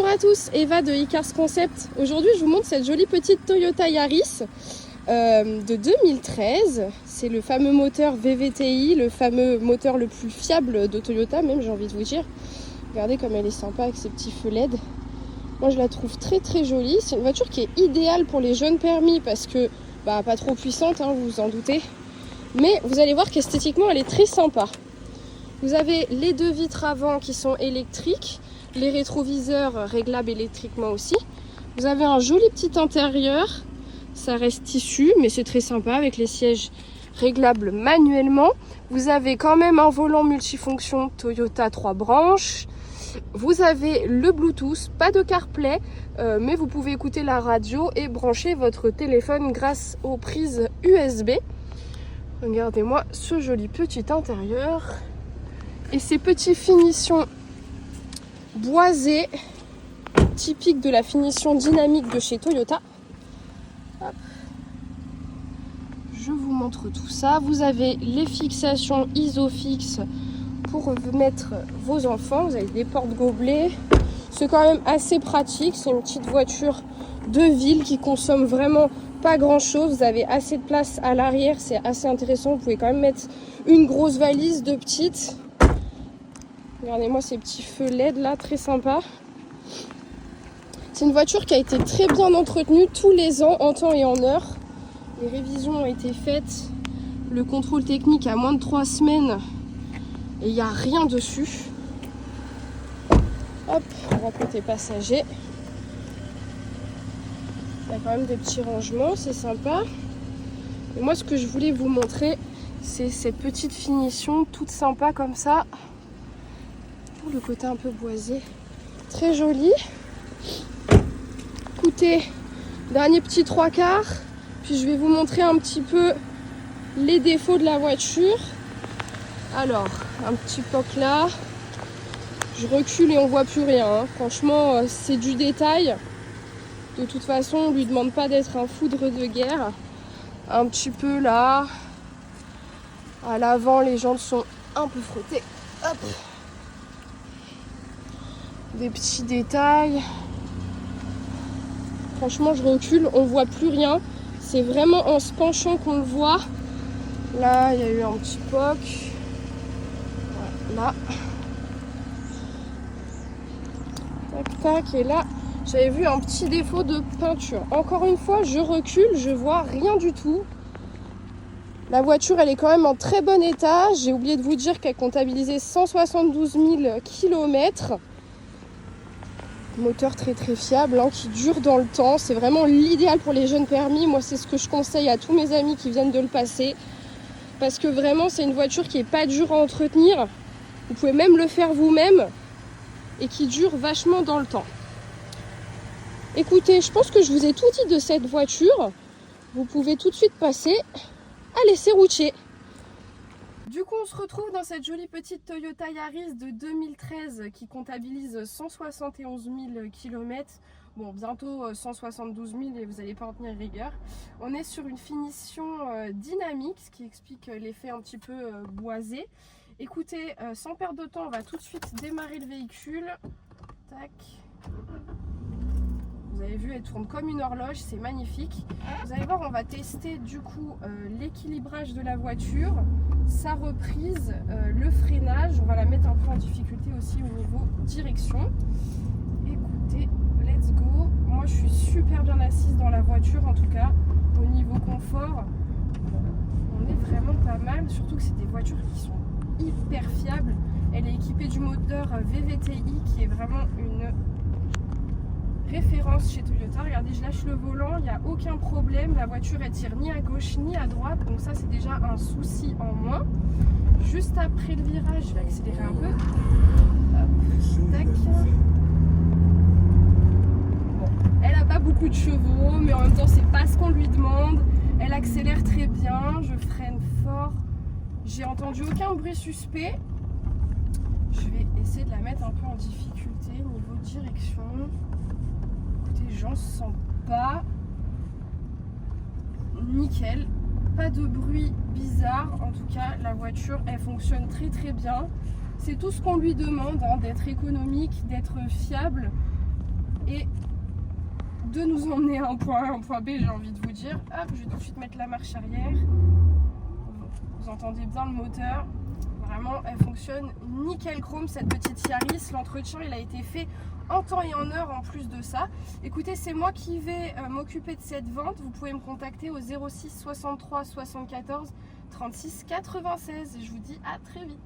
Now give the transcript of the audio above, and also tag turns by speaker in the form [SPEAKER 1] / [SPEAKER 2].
[SPEAKER 1] à tous, Eva de Icars Concept. Aujourd'hui je vous montre cette jolie petite Toyota Yaris de 2013. C'est le fameux moteur VVTi, le fameux moteur le plus fiable de Toyota même, j'ai envie de vous dire. Regardez comme elle est sympa avec ses petits feux LED. Moi je la trouve très très jolie. C'est une voiture qui est idéale pour les jeunes permis parce que pas trop puissante, hein, vous vous en doutez. Mais vous allez voir qu'esthétiquement elle est très sympa. Vous avez les deux vitres avant qui sont électriques, les rétroviseurs réglables électriquement aussi. Vous avez un joli petit intérieur, ça reste tissu mais c'est très sympa avec les sièges réglables manuellement. Vous avez quand même un volant multifonction Toyota 3 branches. Vous avez le Bluetooth, pas de CarPlay, mais vous pouvez écouter la radio et brancher votre téléphone grâce aux prises USB. Regardez-moi ce joli petit intérieur. Et ces petites finitions boisées, typiques de la finition dynamique de chez Toyota. Hop. Je vous montre tout ça. Vous avez les fixations ISOFIX pour mettre vos enfants. Vous avez des porte-gobelets. C'est quand même assez pratique. C'est une petite voiture de ville qui consomme vraiment pas grand chose. Vous avez assez de place à l'arrière. C'est assez intéressant. Vous pouvez quand même mettre une grosse valise, deux petites. Regardez-moi ces petits feux LED là, très sympa. C'est une voiture qui a été très bien entretenue tous les ans, en temps et en heure. Les révisions ont été faites. Le contrôle technique a moins de 3 semaines. Et il n'y a rien dessus. Hop, on va côté passager. Il y a quand même des petits rangements, c'est sympa. Et moi, ce que je voulais vous montrer, c'est cette petite finition toute sympa comme ça. Le côté un peu boisé, très joli. Écoutez, dernier petit 3/4, puis je vais vous montrer un petit peu les défauts de la voiture. Alors, un petit poc là, je recule et on voit plus rien, hein. Franchement, c'est du détail. De toute façon, on lui demande pas d'être un foudre de guerre. Un petit peu là, à l'avant, les jantes sont un peu frottées. Hop. Des petits détails. Franchement, je recule, on voit plus rien. C'est vraiment en se penchant qu'on le voit. Là, il y a eu un petit poc. Là. Tac, tac. Et là, j'avais vu un petit défaut de peinture. Encore une fois, je recule, je vois rien du tout. La voiture, elle est quand même en très bon état. J'ai oublié de vous dire qu'elle comptabilisait 172 000 km. Moteur très très fiable, hein, qui dure dans le temps. C'est vraiment l'idéal pour les jeunes permis. Moi, c'est ce que je conseille à tous mes amis qui viennent de le passer. Parce que vraiment, c'est une voiture qui n'est pas dure à entretenir. Vous pouvez même le faire vous-même. Et qui dure vachement dans le temps. Écoutez, je pense que je vous ai tout dit de cette voiture. Vous pouvez tout de suite passer à l'essai routier. Du coup, on se retrouve dans cette jolie petite Toyota Yaris de 2013 qui comptabilise 171 000 km. Bon, bientôt 172 000 et vous n'allez pas en tenir rigueur. On est sur une finition dynamique, ce qui explique l'effet un petit peu boisé. Écoutez, sans perdre de temps, on va tout de suite démarrer le véhicule. Tac. Vous avez vu, elle tourne comme une horloge, c'est magnifique. Vous allez voir, on va tester du coup l'équilibrage de la voiture, sa reprise, le freinage. On va la mettre un peu en difficulté aussi au niveau direction. Écoutez, let's go. Moi, je suis super bien assise dans la voiture, en tout cas, au niveau confort. On est vraiment pas mal, surtout que c'est des voitures qui sont hyper fiables. Elle est équipée du moteur VVTi qui est vraiment une référence chez Toyota. Regardez, je lâche le volant, il n'y a aucun problème. La voiture elle tire ni à gauche ni à droite, donc ça c'est déjà un souci en moins. Juste après le virage, je vais accélérer un peu. Hop, tac. Bon, elle n'a pas beaucoup de chevaux, mais en même temps c'est pas ce qu'on lui demande. Elle accélère très bien, je freine fort. J'ai entendu aucun bruit suspect. Je vais essayer de la mettre un peu en difficulté niveau direction. Écoutez, j'en sens pas. Nickel. Pas de bruit bizarre. En tout cas, la voiture, elle fonctionne très très bien. C'est tout ce qu'on lui demande, hein, d'être économique, d'être fiable. et de nous emmener à un point A, un point B, j'ai envie de vous dire. Hop, je vais tout de suite mettre la marche arrière. Vous entendez bien le moteur. Vraiment, elle fonctionne nickel chrome cette petite Yaris. L'entretien, il a été fait en temps et en heure en plus de ça. Écoutez, c'est moi qui vais m'occuper de cette vente. Vous pouvez me contacter au 06 63 74 36 96. Je vous dis à très vite.